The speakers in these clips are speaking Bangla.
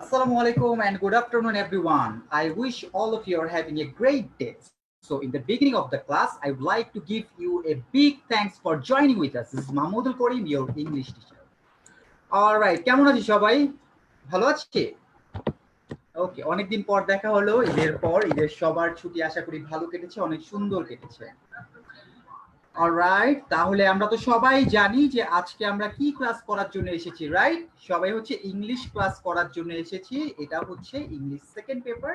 Assalamu alaikum and good afternoon, everyone. I wish all of you are having a great day. So, in the beginning of the class, I would like to give you a big thanks for joining with us. This is Mahmoudul Karim, your English teacher. All right, কেমন আছি সবাই? ভালো আছি? ওকে, অনেকদিন পর দেখা হলো। ঈদের সবার ছুটি আশা করি ভালো কেটেছে, অনেক সুন্দর কেটেছে। অলরাইট, তাহলে আমরা তো সবাই জানি যে আজকে আমরা কি ক্লাস করার জন্য এসেছি, রাইট? সবাই হচ্ছে ইংলিশ ক্লাস করার জন্য এসেছি। এটা হচ্ছে ইংলিশ সেকেন্ড পেপার।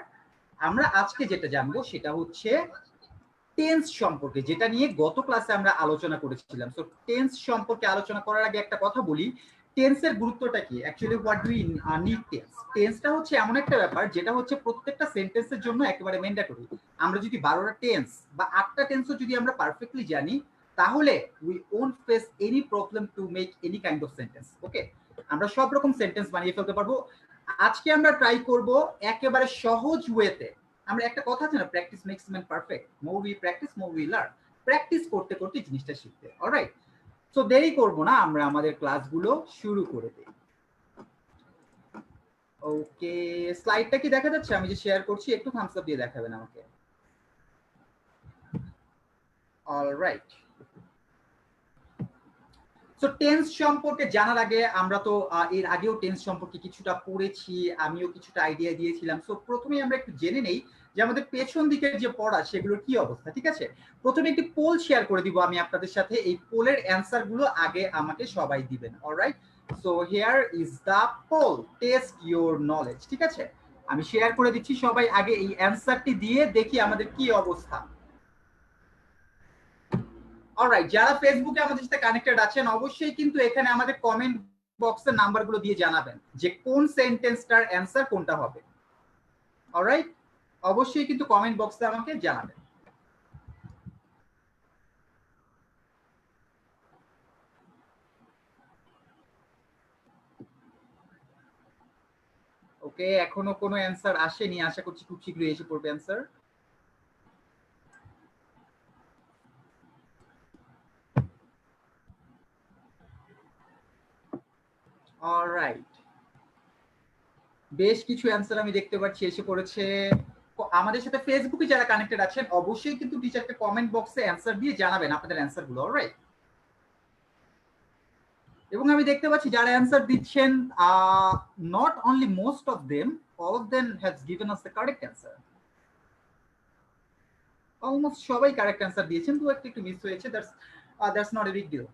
আমরা আজকে যেটা জানবো সেটা হচ্ছে টেন্স সম্পর্কে, যেটা নিয়ে গত ক্লাসে আমরা আলোচনা করেছিলাম। সো টেন্স সম্পর্কে আলোচনা করার আগে একটা কথা বলি, টেন্সের গুরুত্বটা কি? Actually what do you need tense? টেন্সটা হচ্ছে এমন একটা ব্যাপার যেটা হচ্ছে প্রত্যেকটা সেন্টেন্সের জন্য একেবারে ম্যান্ডেটরি। আমরা যদি 12টা টেন্স বা 8টা টেন্সও যদি আমরা পারফেক্টলি জানি, তাহলে we won't face any problem to make any kind of sentence. Okay, আমরা সব রকম সেন্টেন্স বানিয়ে ফেলতে পারবো। আজকে আমরা ট্রাই করব একেবারে সহজ ওয়েতে। আমরা একটা কথা আছে না, practice makes man perfect. More we practice more we learn. Practice করতে করতে জিনিসটা শিখতে। অলরাইট, সো দেরি করব না, আমরা আমাদের ক্লাসগুলো শুরু করে দিই। ওকে, স্লাইডটা কি দেখা যাচ্ছে? আমি যে শেয়ার করছি একটু থামস আপ দিয়ে দেখাবেন আমাকে। অলরাইট, সো টেন্স সম্পর্কে জানার আগে আমরা তো এর আগেও টেন্স সম্পর্কে কিছুটা পড়েছি, আমিও কিছুটা আইডিয়া দিয়েছিলাম। সো প্রথমেই আমরা একটু জেনে নেই যে আমাদের পেছন দিকের যে পড়া সেগুলোর কি অবস্থা। ঠিক আছে, প্রথমে একটি পোল শেয়ার করে দিব আমি আপনাদের সাথে। এই পোলের অ্যান্সার গুলো আগে আমাকে সবাই দিবেন। Alright, so here is the poll, test your knowledge. ঠিক আছে, আমি শেয়ার করে দিচ্ছি, সবাই আগে এই অ্যান্সারটি দিয়ে দেখি আমাদের কি অবস্থা। অলরাইট, যারা ফেসবুকে আমাদের সাথে কানেক্টেড আছেন অবশ্যই কিন্তু এখানে আমাদের কমেন্ট বক্সের নাম্বারগুলো দিয়ে জানাবেন যে কোন সেন্টেন্সটার অ্যান্সার কোনটা হবে। অলরাইট, অবশ্যই কিন্তু কমেন্ট বক্সে আমাকে জানাবেন। ওকে, এখনো কোনো অ্যান্সার আসেনি, আশা করছি খুব শীঘ্রই এসে পড়বে অ্যান্সার। অলরাইট, বেশ কিছু অ্যান্সার আমি দেখতে পাচ্ছি এসে পড়েছে। আমাদের সাথে ফেসবুকে যারা কানেক্টেড আছেন অবশ্যই কিন্তু টিচারকে কমেন্ট বক্সে অ্যান্সার দিয়ে জানাবেন আপনাদের অ্যান্সারগুলো। অলরাইট, এবং আমি দেখতে পাচ্ছি যারা অ্যান্সার দিচ্ছেন, not only most of them, all of them has given us the correct answer. Almost সবাই কারেক্ট অ্যান্সার দিয়েছেন, তো একটু মিস হয়েছে, that's not a big deal.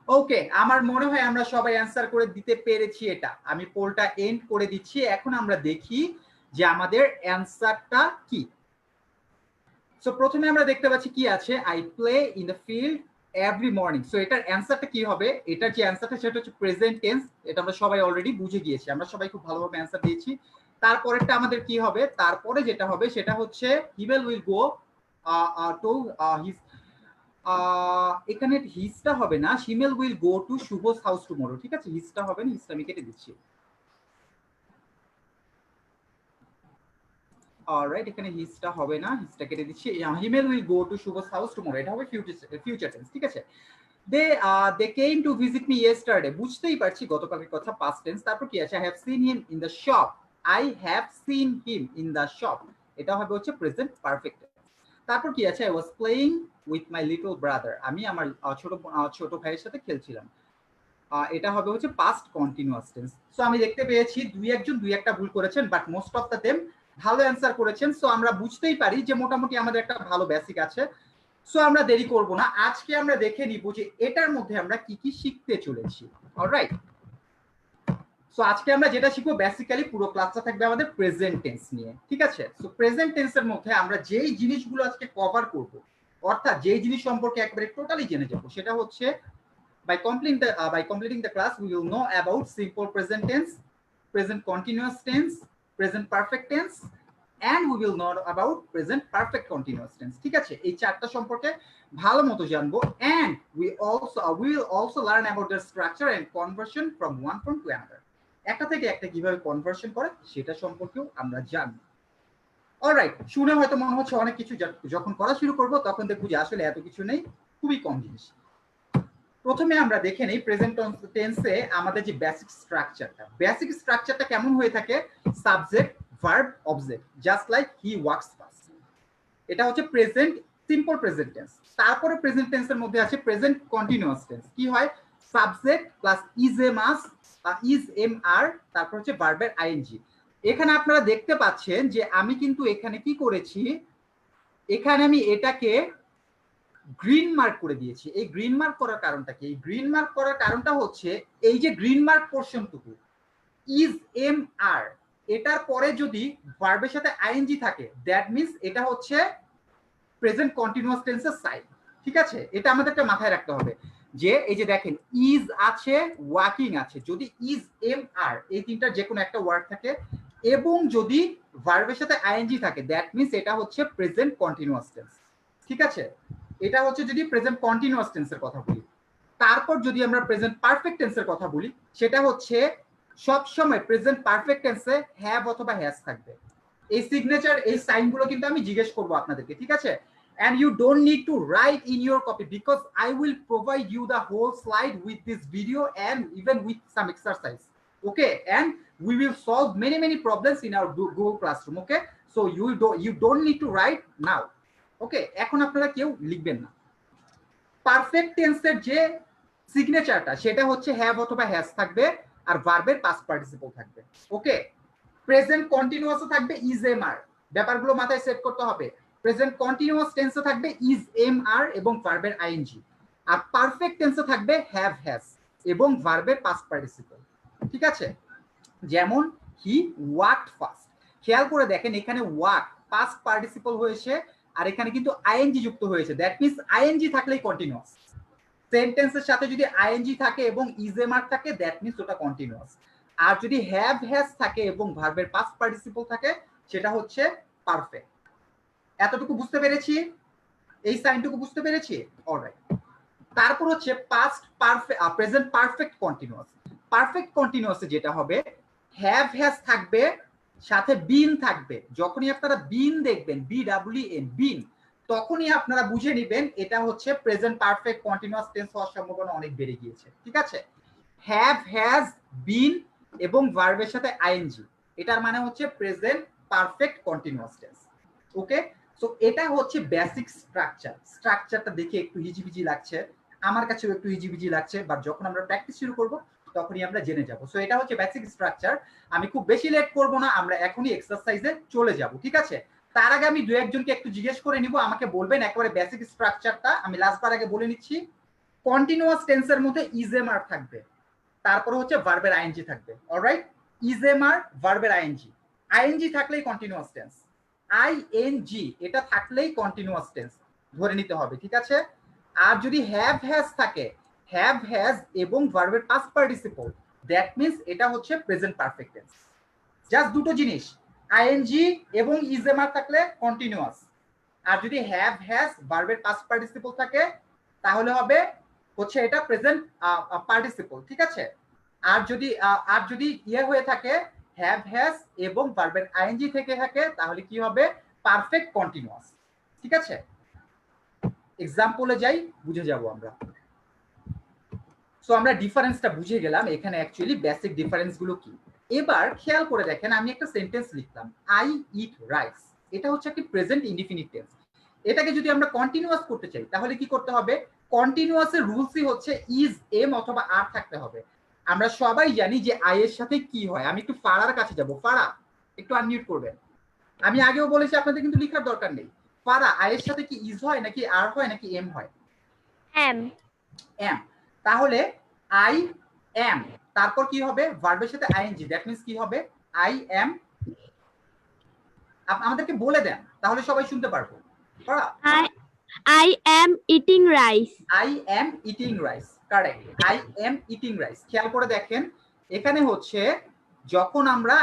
Okay, আমার মনে হয় আমরা সবাই অ্যান্সার করে দিতে পেরেছি। এটা আমি পোলটা এন্ড করে দিচ্ছি। এখন আমরা দেখি যে আমাদের অ্যান্সারটা কি। সো প্রথমে আমরা দেখতে পাচ্ছি কি আছে, I play in the field every morning. So এটার অ্যান্সারটা কি হবে? এটার যে অ্যান্সারটা সেটা হচ্ছে প্রেজেন্ট টেন্স। এটা আমরা সবাই অলরেডি বুঝে গিয়েছি, আমরা সবাই খুব ভালোভাবে অ্যান্সার দিয়েছি। তারপরেরটা আমাদের কি হবে? তারপরে যেটা হবে সেটা হচ্ছে Himel will go to his, এখানে হিজটা হবে না, Himel will go to Shuvo's house tomorrow. ঠিক আছে, হিজটা হবে না, হিজটা আমি কেটে দিচ্ছি। অলরাইট, এখানে হিজটা হবে না, হিজটা কেটে দিচ্ছি। Himel will go to Shuvo's house tomorrow, এটা হবে ফিউচার টেন্স। ঠিক আছে, they came to visit me yesterday, বুঝতেই পারছি গতকালের কথা, পাস্ট টেন্স। তারপর কি আছে? I have seen him in the shop, I have seen him in the shop, এটা হবে হচ্ছে প্রেজেন্ট পারফেক্ট। তারপর কি আছে? I was playing with my little brother, আমি আমার ছোট ভাইয়ের সাথে খেলছিলাম, এটা হবে হচ্ছে পাস্ট কন্টিনিউয়াস টেন্স। সো আমি দেখতে পেয়েছি দুই একটা ভুল করেছেন, but most of the them ভালো অ্যান্সার করেছেন। সো আমরা বুঝতেই পারি যে মোটামুটি আমাদের একটা ভালো বেসিক আছে। সো আমরা দেরি করব না, আজকে আমরা দেখে নিব যে এটার মধ্যে আমরা কি কি শিখতে চলেছি। অলরাইট, সো আজকে আমরা যেটা শিখবো বেসিক্যালি পুরো ক্লাসটা থাকবে আমাদের প্রেজেন্ট টেন্স নিয়ে। ঠিক আছে, সো প্রেজেন্ট টেন্সের মধ্যে আমরা যেই জিনিসগুলো আজকে কভার করব, অর্থাৎ যেই জিনিস সম্পর্কে একবারে টোটালি জেনে যাব, সেটা হচ্ছে by completing the class we will know about simple present tense, present continuous tense, present perfect tense, and we will know about present perfect continuous tense. ঠিক আছে, এই চারটা সম্পর্কে ভালো মতো জানবো, and we will also learn about the structure and conversion from one form to another. একটা থেকে একটা কিভাবে কনভার্সন করে সেটা সম্পর্কেও আমরা জানবো। অলরাইট, শুনে হয়তো মনে হচ্ছে অনেক কিছু, যখন করা শুরু করব তখন দেখবো যে আসলে এত কিছু নেই, খুবই কম জিনিস। প্রথমে আমরা দেখে নেই প্রেজেন্ট টেন্সে আমাদের যে বেসিক স্ট্রাকচারটা কেমন হয়ে থাকে, subject verb object, just like he works fast. এটা হচ্ছে প্রেজেন্ট সিম্পল প্রেজেন্ট টেন্স। তারপরে প্রেজেন্ট টেন্সের মধ্যে আছে প্রেজেন্ট কন্টিনিউয়াস টেন্স। কি হয়, সাবজেক্ট প্লাস ইজ এ মাস ইজ এম আর, তারপর হচ্ছে ভার্বের আইএনজি। এখানে আপনারা দেখতে পাচ্ছেন যে আমি কিন্তু এখানে কি করেছি, এখানে আমি এটাকে গ্রিন মার্ক করে দিয়েছি। এই গ্রিন মার্ক করার কারণটা কি? এই গ্রিন মার্ক করার কারণটা হচ্ছে এই যে গ্রিন মার্ক পোর্শনটুকু ইজ এম আর, এটার পরে যদি ভার্বের সাথে আইএনজি থাকে দ্যাট মিন্স এটা হচ্ছে প্রেজেন্ট কন্টিনিউয়াস টেন্সের সাইন। ঠিক আছে, এটা আমাদেরকে মাথায় রাখতে হবে যে এই যে দেখেন ইজ আছে, ওয়ার্কিং আছে, যদি ইজ এম আর এই তিনটার যে কোনো একটা ওয়ার্ড থাকে এবং যদি ভার্বের সাথে আইএনজি থাকে দ্যাট মিন্স এটা হচ্ছে প্রেজেন্ট কন্টিনিউয়াস টেন্স। ঠিক আছে, এটা হচ্ছে যদি প্রেজেন্ট কন্টিনিউয়াস টেন্সের কথা বলি। তারপর যদি আমরা প্রেজেন্ট পারফেক্ট টেন্সের কথা বলি, সেটা হচ্ছে সব সময় প্রেজেন্ট পারফেক্ট টেন্সে হ্যাভ অথবা হ্যাজ থাকবে। এই সিগনেচার এই সাইনগুলো কিন্তু আমি জিজ্ঞেস করব আপনাদেরকে, ঠিক আছে? And you don't need to write in your copy because I will provide you the whole slide with this video and even with some exercise. Okay, and we will solve many problems in our Google Classroom. Okay, so you don't need to write now. Okay, এখন আপনারা কেউ লিখবেন না। পারফেক্ট টেন্সের যে সিগনেচারটা সেটা হচ্ছে হ্যাভ অথবা হ্যাজ থাকবে আর ভার্বের পাস্ট পার্টিসিপল থাকবে। ওকে, প্রেজেন্ট কন্টিনিউয়াসও থাকবে ইজ এম আর, ব্যাপারগুলো মাথায় সেট করতে হবে। প্রেজেন্ট কন্টিনিউয়াস টেন্সে থাকবে ইজ এম আর এবং ভার্বের আইএনজি, আর পারফেক্ট টেন্সে থাকবে হ্যাভ হ্যাজ এবং ভার্বের পাস্ট পার্টিসিপল। ঠিক আছে, যেমন হি ওয়ার্কড ফাস্ট, খেয়াল করে দেখেন এখানে ওয়ার্ক পাস্ট পার্টিসিপল হয়েছে আর এখানে কিন্তু আইএনজি যুক্ত হয়েছে, দ্যাট মিন্স আইএনজি থাকলেই কন্টিনিউয়াস। সেন্টেন্সের সাথে যদি আইএনজি থাকে এবং ইজএমআর থাকে দ্যাট মিন্স ওটা কন্টিনিউয়াস। আর যদি হ্যাভ হ্যাজ থাকে এবং ভার্বের পাস্ট পার্টিসিপল থাকে সেটা হচ্ছে পারফেক্ট। এতটুকু বুঝতে পেরেছি? এই সাইনটুকু বুঝতে পেরেছি? অলরাইট। তারপর হচ্ছে past perfect present perfect continuous. Perfect কন্টিনিউয়াসে যেটা হবে হ্যাভ হ্যাজ থাকবে, সাথে বিন থাকবে। যখনই আপনারা বিন দেখবেন BWN বিন, তখনই আপনারা বুঝে নেবেন এটা হচ্ছে প্রেজেন্ট পারফেক্ট কন্টিনিউয়াস টেন্স হওয়ার সম্ভাবনা অনেক বেড়ে গিয়েছে। ঠিক আছে, হ্যাভ হ্যাজ বিন এবং ভার্বের সাথে আইএনজি, এটার মানে হচ্ছে প্রেজেন্ট পারফেক্ট কন্টিনিউয়াস টেন্স। ওকে, সো এটা হচ্ছে বেসিক স্ট্রাকচার। স্ট্রাকচারটা দেখে একটু হিজিবিজি লাগছে, আমার কাছেও একটু হিজিবিজি লাগছে, বাট যখন আমরা প্র্যাকটিস শুরু করব তখনই আমরা জেনে যাব। সো এটা হচ্ছে বেসিক স্ট্রাকচার। আমি খুব বেশি লেট করব না, আমরা এখনই এক্সারসাইজে চলে যাব। ঠিক আছে, তার আগে আমি দু একজনকে একটু জিজ্ঞেস করে নিব, আমাকে বলবেন একেবারে বেসিক স্ট্রাকচারটা। আমি লাস্টবার আগে বলে নিচ্ছি, কন্টিনিউয়াস টেন্সের মধ্যে ইজএমআর থাকবে, তারপরে হচ্ছে ভার্বের আইএনজি থাকবে। অলরাইট, ইজএমআর ভার্বের আইএনজি, আইএনজি থাকলেই কন্টিনিউয়াস টেন্স, আইএনজি এটা থাকলেই কন্টিনিউয়াস টেন্স ধরে নিতে হবে। ঠিক আছে, আর যদি হ্যাভ হ্যাজ থাকে, হ্যাভ হ্যাজ এবং ভার্বের পাস্ট পার্টিসিপল, দ্যাট মিন্স এটা হচ্ছে প্রেজেন্ট পারফেক্ট টেন্স। জাস্ট দুটো জিনিস, আইএনজি এবং ইজএমআর থাকলে কন্টিনিউয়াস, আর যদি হ্যাভ হ্যাজ ভার্বের পাস্ট পার্টিসিপল থাকে তাহলে হবে হচ্ছে এটা প্রেজেন্ট পার্টিসিপল। ঠিক আছে, আর যদি ইয়ে হয়ে থাকে হ্যাভ হ্যাজ এবং ভার্বের আইএনজি থেকে থাকে তাহলে কি হবে, পারফেক্ট কন্টিনিউয়াস। ঠিক আছে, এক্সাম্পলে যাই, বুঝে যাব আমরা। সো আমরা ডিফারেন্সটা বুঝে গেলাম, এখানে অ্যাকচুয়ালি বেসিক ডিফারেন্স গুলো কি। এবার খেয়াল করে দেখেন, আমি একটা সেন্টেন্স লিখলাম আই ইট রাইস, এটা হচ্ছে একটি প্রেজেন্ট ইনডিফিনিট টেন্স। এটাকে যদি আমরা কন্টিনিউয়াস করতে চাই তাহলে কি করতে হবে, কন্টিনিউয়াসের রুলসই হচ্ছে ইজ এম অথবা আর থাকতে হবে। আমরা সবাই জানি যে আই এর সাথে কি হয়। আমি একটু ফারার কাছে যাব, ফারা একটু আনমিউট করবেন। আমি আগেও বলেছি আপনাদের কিন্তু লেখার দরকার নেই। ফারা, আই এর সাথে কি ইজ হয় নাকি আর হয় নাকি এম হয়? এম। এম। তাহলে আই এম, তারপর কি হবে, ভার্বের সাথে আইএনজি, দ্যাট মিন্স কি হবে, আই এম। আমাদেরকে বলে দেন তাহলে সবাই শুনতে পারবো। I am eating rice. I am eating rice, correct, I am eating rice. খেয়াল করে দেখেন এখানে হচ্ছে যখন আমরা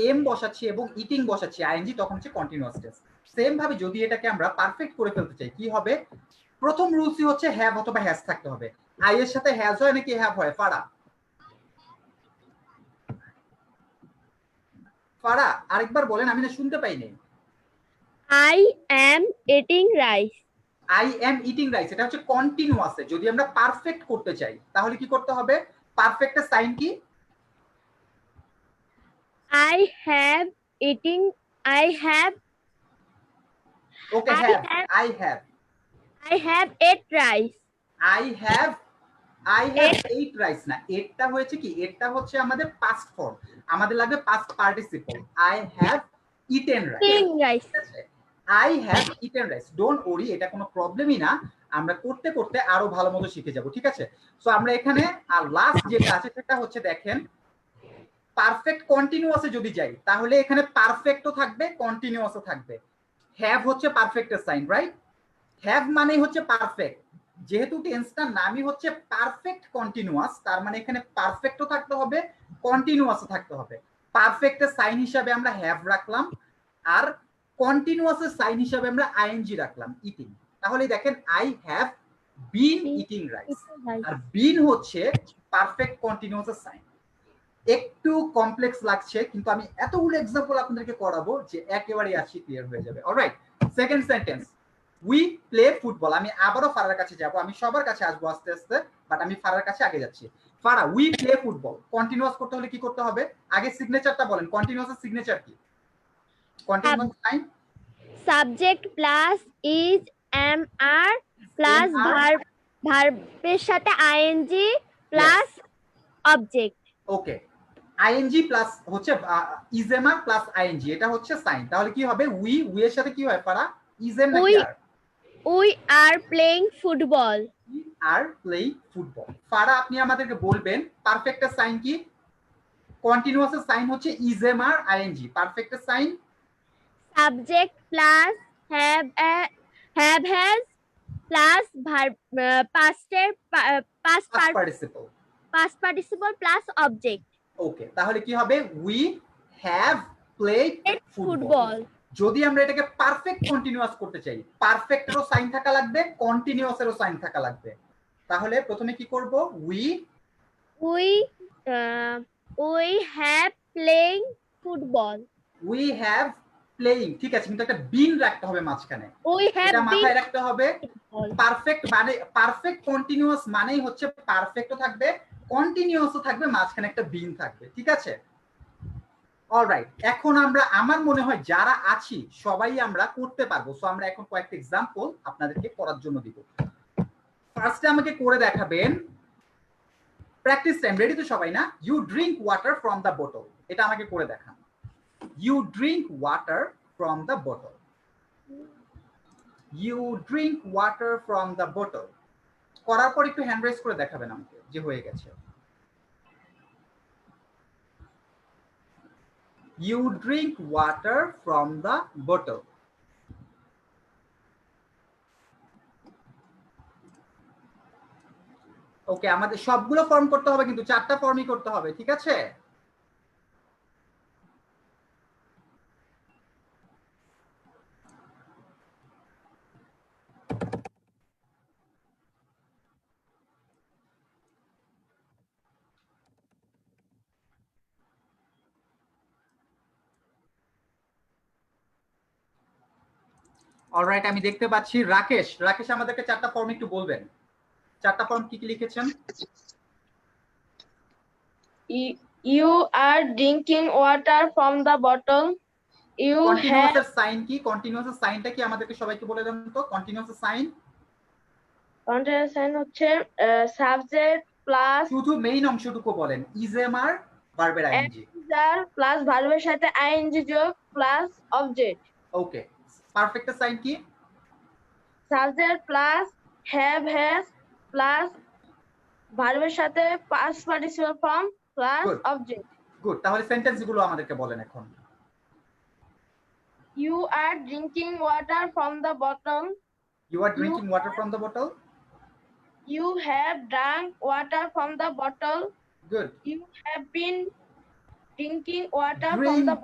এম বসাচ্ছি এবং ইটিং বসাচ্ছি আইএনজি তখন হচ্ছে কন্টিনিউয়াস টেন্স। সেম ভাবে যদি এটাকে আমরা পারফেক্ট করে ফেলতে চাই কি হবে, প্রথম রুলসই হচ্ছে হ্যাভ অথবা হ্যাজ থাকতে হবে। আই এর সাথে হ্যাজ হয় নাকি হ্যাভ হয়? ফারা, ফারা আরেকবার বলেন, আমি না শুনতে পাইনি। I am eating rice. I am eating rice এটা হচ্ছে কন্টিনিউয়াসে। যদি আমরা পারফেক্ট করতে চাই তাহলে কি করতে হবে? পারফেক্টের সাইন কি? I have eating. I have. Okay, I have, have. I have, I have ate rice. I have, I have Ate. Ate rice না, এটটা হয়েছে কি, এটটা হচ্ছে আমাদের পাস্ট ফর্ম, আমাদের লাগবে past participle. I have eaten rice, Eating rice. ঠিক আছে? I have eaten rice, don't worry, এটা কোনো প্রবলেমই না, আমরা করতে করতে আরো ভালো মতো শিখে যাব, ঠিক আছে? সো আমরা এখানে আর লাস্ট যেটা আছে সেটা হচ্ছে দেখেন পারফেক্ট কন্টিনিউয়াসে যদি যাই তাহলে এখানে পারফেক্টও থাকবে কন্টিনিউয়াসও থাকবে। হ্যাভ হচ্ছে পারফেক্টের সাইন, রাইট? হ্যাভ মানে হচ্ছে পারফেক্ট, যেহেতু টেন্সটার নামই হচ্ছে পারফেক্ট কন্টিনিউয়াস, তার মানে এখানে পারফেক্টও থাকতে হবে কন্টিনিউয়াসও থাকতে হবে। পারফেক্টের সাইন হিসাবে আমরা হ্যাভ রাখলাম, আর কন্টিনিউয়াসের সাইন হিসাবে আমরা আইএনজি রাখলাম, ইটিং। তাহলে দেখেন I have been eating rice, আর বিন হচ্ছে পারফেক্ট কন্টিনিউয়াসের সাইন। একটু কমপ্লেক্স লাগছে কিন্তু আমি এতগুলো এক্সাম্পল আপনাদেরকে করাবো যে একেবারে আছি ক্লিয়ার হয়ে যাবে। Alright, second sentence, we play football. আমি আবারও ফারার কাছে যাব, আমি সবার কাছে আসবো আস্তে আস্তে, বাট আমি ফারার কাছে আগে যাচ্ছি। ফারা, উই প্লে ফুটবল কন্টিনিউয়াস করতে হলে কি করতে হবে? আগে সিগনেচারটা বলেন, কন্টিনিউয়াসের সিগনেচার কি? Continuous sign Subject plus is am are plus MR ভার্বের সাথে ing plus object. ওকে, আইএনজি প্লাস হচ্ছে ইজেমার প্লাস আইএনজি, এটা হচ্ছে সাইন। তাহলে কি হবে? উই, উই এর সাথে কি হয় ফারা? ইজেম নাকি are? We are playing football. Are playing football. Farah, আপনি আমাদেরকে বলবেন পারফেক্টের সাইন কি? কন্টিনিউয়াসের সাইন হচ্ছে ইজেম আর আইএনজি। পারফেক্টের sign Subject plus have has plus verb past past participle. plus object. Okay, তাহলে কি হবে? We have played football. যদি আমরা এটাকে পারফেক্ট কন্টিনিউয়াস করতে চাই, পারফেক্টেরও সাইন থাকা লাগবে, কন্টিনিউয়াসেরও সাইন থাকা লাগবে। তাহলে প্রথমে কি করব? We have playing football. We have playing, ঠিক আছে, কিন্তু একটা বিন রাখতে হবে মাঝখানে, We have এটা মাথায় been রাখতে হবে। পারফেক্ট মানে পারফেক্ট কন্টিনিউয়াস মানেই হচ্ছে পারফেক্টও থাকবে কন্টিনিউয়াসও থাকবে, মাঝখানে একটা বিন থাকবে, ঠিক আছে? অলরাইট, এখন আমরা, আমার মনে হয় যারা আছি সবাই আমরা করতে পারবো। সো আমরা এখন কয়েকটা এক্সাম্পল আপনাদেরকে করার জন্য দিব। ফার্স্টে আমাকে করে দেখাবেন, প্র্যাকটিস টাইম, রেডি তো সবাই না? You drink water from the বোতল, এটা আমাকে করে দেখান। You drink water from the বোতল, you drink water from the বোতল। করার পর একটু হ্যান্ড রেজ করে দেখাবেন আমাকে যে হয়ে গেছে। You drink water from the bottle. ওকে, আমাদের সবগুলো ফর্ম করতে হবে কিন্তু 4টা ফর্মই করতে হবে, ঠিক আছে? অলরাইট, আমি দেখতে পাচ্ছি রাকেশ, রাকেশ আমাদেরকে 4টা ফর্ম একটু বলবেন। 4টা ফর্ম কি কি লিখেছেন? You are drinking water from the bottle. You কন্টিনিউয়াসের have সাইন কি? কন্টিনিউয়াসের সাইনটা কি আমাদেরকে সবাইকে বলে দেন তো। কন্টিনিউয়াসের সাইন কন্টিনিউয়াস সাইন হচ্ছে সাবজেক্ট প্লাস শুধু মেইন অংশটুকু বলেন, ইজেম আর ভার্বের আইএনজি প্লাস ভার্বের সাথে আইএনজি যোগ প্লাস অবজেক্ট। ওকে, পারফেক্টের সাইন কি? Subject plus have has plus ভার্বের সাথে past participle form plus Good. Object. Good, তাহলে সেন্টেন্সগুলো আমাদেরকে বলেন এখন। You are drinking water from the bottle. You are drinking water from the bottle. You have drunk water from the bottle. Good. You have been drinking water from Drink. the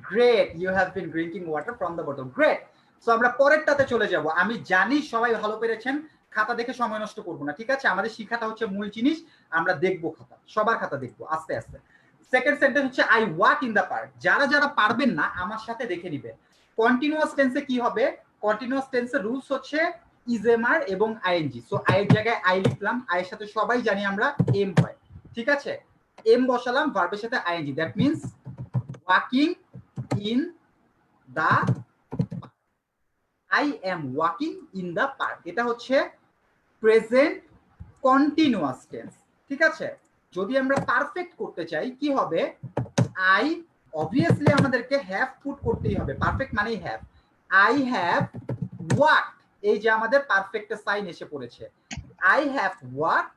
Great. You have been drinking water from the bottle. Great. So আমরা পরেরটাতে চলে যাব। আমি জানি সবাই ভালো পেরেছেন, খাতা দেখে সময় নষ্ট করব না, ঠিক আছে? আমাদের শিখাটা হচ্ছে মূল জিনিস, আমরা দেখব খাতা, সবার খাতা দেখব আস্তে আস্তে। সেকেন্ড সেন্টেন্স হচ্ছে I walk in the park. যারা যারা পারবেন না আমার সাথে দেখে নিবেন। কন্টিনিউয়াস টেন্সে কি হবে? কন্টিনিউয়াস টেন্সের রুলস হচ্ছে ইজেমার এবং আইএনজি। সো আই এর জায়গায় আই লিখলাম, আই এর সাথে সবাই জানি আমরা এম হয়, ঠিক আছে? এম বসালাম, ভার্বের সাথে ING, that means walking in the, I am walking in the park. এটা হচ্ছে প্রেজেন্ট কন্টিনিউয়াস টেন্স, ঠিক আছে? যদি আমরা পারফেক্ট করতে চাই কি হবে, আই অবভিয়াসলি আমাদেরকে হ্যাভ পুট করতেই হবে, পারফেক্ট মানেই হ্যাভ। আই হ্যাভ ওয়াকড, এই যে আমাদের পারফেক্টের সাইন এসে পড়েছে, I have walked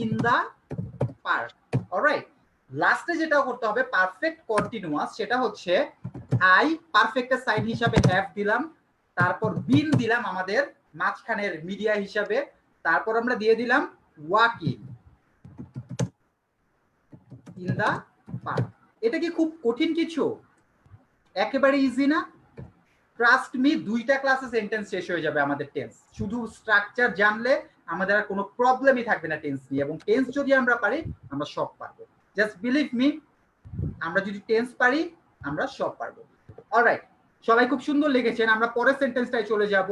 in the park. Alright, লাস্টে যেটা করতে হবে পারফেক্ট কন্টিনিউয়াস, সেটা হচ্ছে আই পারফেক্টের সাইন হিসাবে হ্যাভ দিলাম, তারপর বিন দিলাম আমাদের মাঝখানের মিডিয়া হিসাবে, তারপর আমরা দিয়ে দিলাম ওয়াকিং ইন দা পার্ক। এটা কি খুব কঠিন কিছু? একেবারে ইজি না? ট্রাস্ট মি, 2টা ক্লাসে সেন্টেন্স শেষ হয়ে যাবে আমাদের টেন্স। শুধু স্ট্রাকচার জানলে আমাদের আর কোনো প্রবলেমই থাকবে না টেন্স নিয়ে, এবং টেন্স যদি আমরা পারি আমরা সব পারবো। জাস্ট বিলিভ মি, আমরা যদি টেন্স পারি আমরা সব পারবো। অলরাইট, সবাই খুব সুন্দর লিখেছেন। আমরা পরের সেন্টেন্সটায় চলে যাব।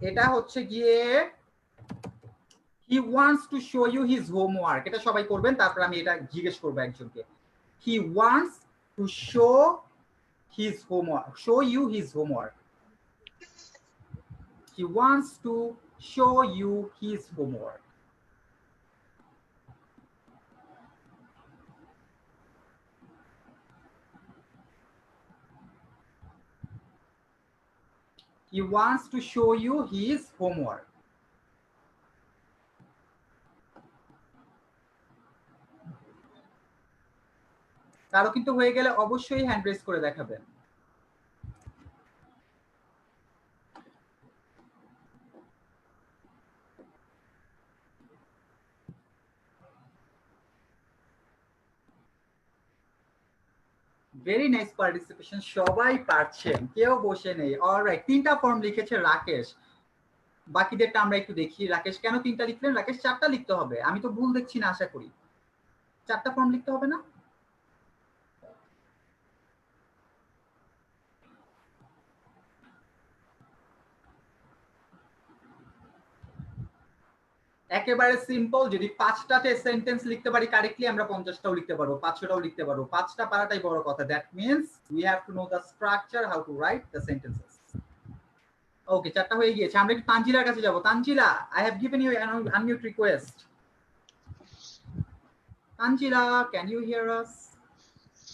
এটা হচ্ছে গিয়ে he wants to show you his homework, এটা সবাই করবেন, তারপর আমি এটা জিজ্ঞেস করব একজনকে। he wants to show his homework, show you his homework, he wants to show you his homework. he wants to show you his homework. কারো কিন্তু হয়ে গেলে অবশ্যই হ্যান্ড রেজ করে দেখাবেন। ভেরি নাইস পার্টিসিপেশন, সবাই পারছেন, কেউ বসে নেই। অলরাইট, 3টা ফর্ম লিখেছে রাকেশ, বাকিদেরটা আমরা একটু দেখি। রাকেশ কেন 3টা লিখলেন? রাকেশ 4টা লিখতে হবে, আমি তো ভুল দেখছি না, আশা করি 4টা ফর্ম লিখতে হবে না? একেবারে সিম্পল, যদি 5টাতে সেন্টেন্স লিখতে পারি কারেক্টলি, আমরা 50টাও লিখতে পারবো, 500টাও লিখতে পারবো। 5টা পারাটাই বড় কথা। That means we have to know the structure, how to write the sentences. Okay, 4টা হয়ে গিয়েছে। আমরা একটু তানজিলার কাছে যাব। Tanzila, I have given you an unmute request. Tanzila, can you hear us?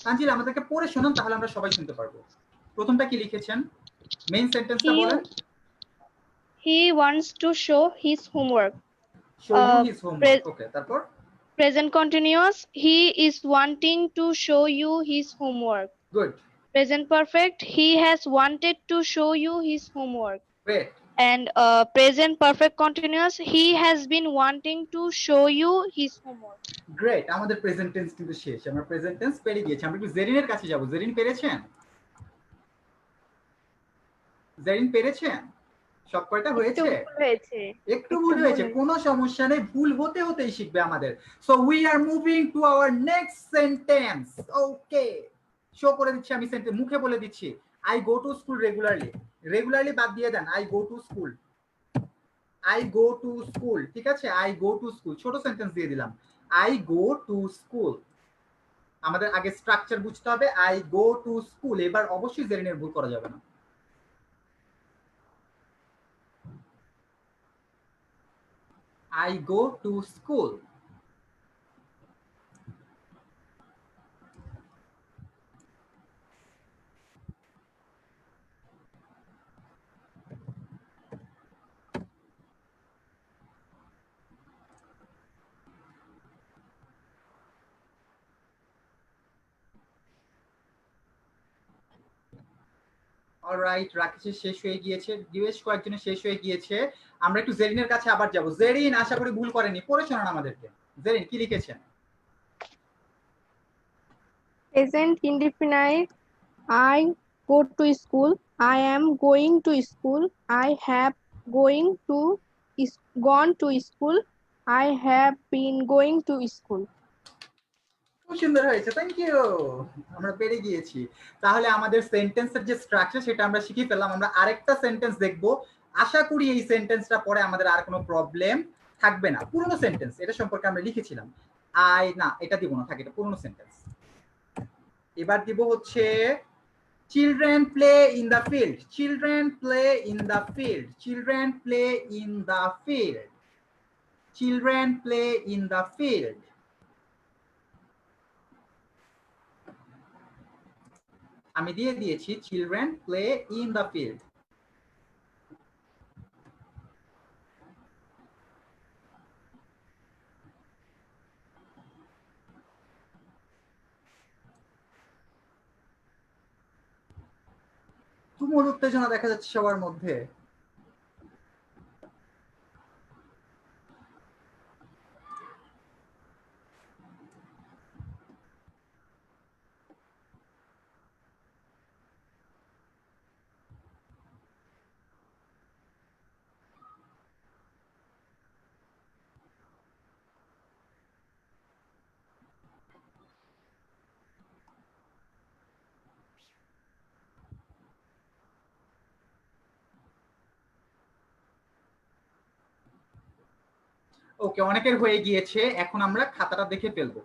Tanzila, আমাদেরকে পড়ে শোনান, তাহলে আমরা সবাই শুনতে পারবো। প্রথমটা কি লিখেছেন? মেইন সেন্টেন্সটা বলেন। He wants to show his homework. show you his homework. ওকে, তারপর Present continuous. He is wanting to show you his homework. Good, Present perfect. He has wanted to show you his homework. Great, And present perfect continuous. He has been wanting to show you his homework. Great. আমাদের প্রেজেন্ট টেন্স কিন্তু শেষ, আমরা প্রেজেন্ট টেন্স পেরে গিয়েছি। আমরা একটু জেরিনের কাছে যাব। জেরিন পেরেছেন? জেরিন পেরেছেন? সব কয়টা হয়েছে? একটু ভুল হয়েছে, কোনো সমস্যা নেই, ভুল হতে হতেই শিখবে আমাদের। So we are moving to our next sentence. Okay, show করে দিচ্ছি আমি, সেন্টেন্স মুখে বলে দিচ্ছি। I go to school regularly. Regularly বাদ দিয়ে দেন, I go to school, I go to school, ঠিক আছে? আই গো টু স্কুল, ছোট সেন্টেন্স দিয়ে দিলাম, আই গো টু স্কুল। আমাদের আগে স্ট্রাকচার বুঝতে হবে। আই গো টু স্কুল, এবার অবশ্যই জেরিনের ভুল করা যাবে না। I go to school. Alright, রাকেশের শেষ হয়ে গিয়েছে, দিবেশ কয়েকজনের শেষ হয়ে গিয়েছে। আমরা একটু জেরিনের কাছে আবার যাব। জেরিন, আশা করি ভুল করেনি, পড়ে শোনান আমাদেরকে। জেরিন কি লিখেছেন? Present indefinite. I go to school. I am going to school. I have gone to school. I have been going to school. খুব সুন্দর হয়েছে, থ্যাংক ইউ। আমরা পেরে গিয়েছি। তাহলে আমাদের সেন্টেন্সের যে স্ট্রাকচার সেটা আমরা শিখে ফেললাম। আমরা আরেকটা সেন্টেন্স দেখবো, আশা করি এই সেন্টেন্সটা পরে আমাদের আর কোনো প্রবলেম থাকবে না। পুরনো সেন্টেন্স, এটা সম্পর্কে আমরা লিখেছিলাম। না, এটা দিব না, থাকে, এটা পুরনো সেন্টেন্স। এবার দিব হচ্ছে children play in the field, children play in the field, children play in the field, children play in the field. আমি দিয়ে দিয়েছি children play in the field. তুমুল উত্তেজনা দেখা যাচ্ছে সবার মধ্যে। ওকে, অনেকের হয়ে গিয়েছে। এখন আমরা খাতাটা দেখে ফেলবো।